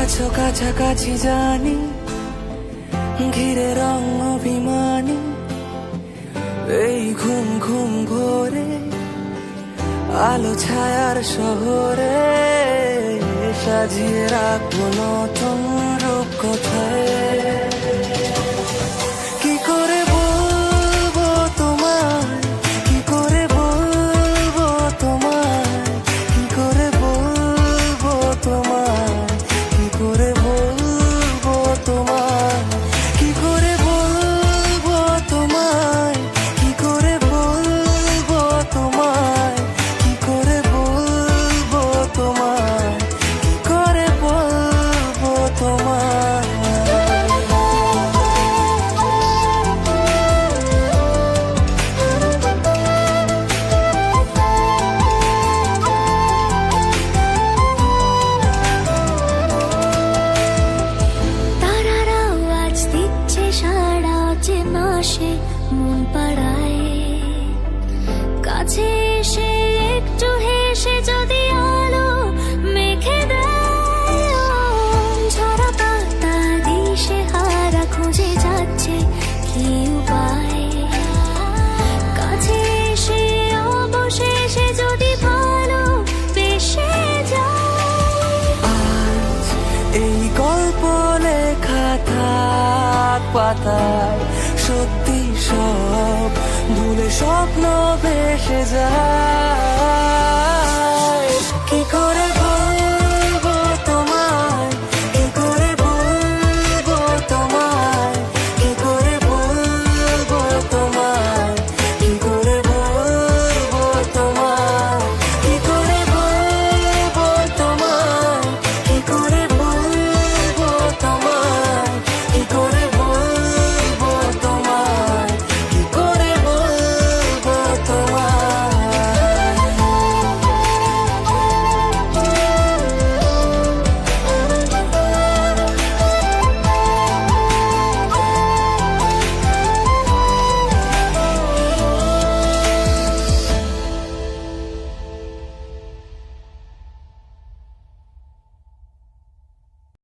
আছো কাছাকাছি জানি, ঘিরে রং অভিমানী, এই ঘুম ঘুম ভোরে আলো ছায়ার শহরে সাজিয়ে রাখবো নতুন রূপ কোথায়। কি করে বলবো তোমায়, কি করে বলবো তোমায়, কি করে বলবো তোমায়, কি করে বলবো তোমায়, কি করে বলবো তোমায়, কি করে বলবো তোমায়, কি করে বলবো তোমায়, কি করে বলবো তোমায়। সে মন পাড়ায় কাছে এসে একটু হেসে যদি আলো মেখে দেয়, ঝরা পাতা দিশে হারা খুঁজে যাচ্ছে কি উপায়, কাছে এসে অবশেষে যদি ভালো বেসে যায়। আজ এই গল্প লেখা থাক পাতায়, সত্যি সব ভুলে স্বপ্ন ভেসে যায়।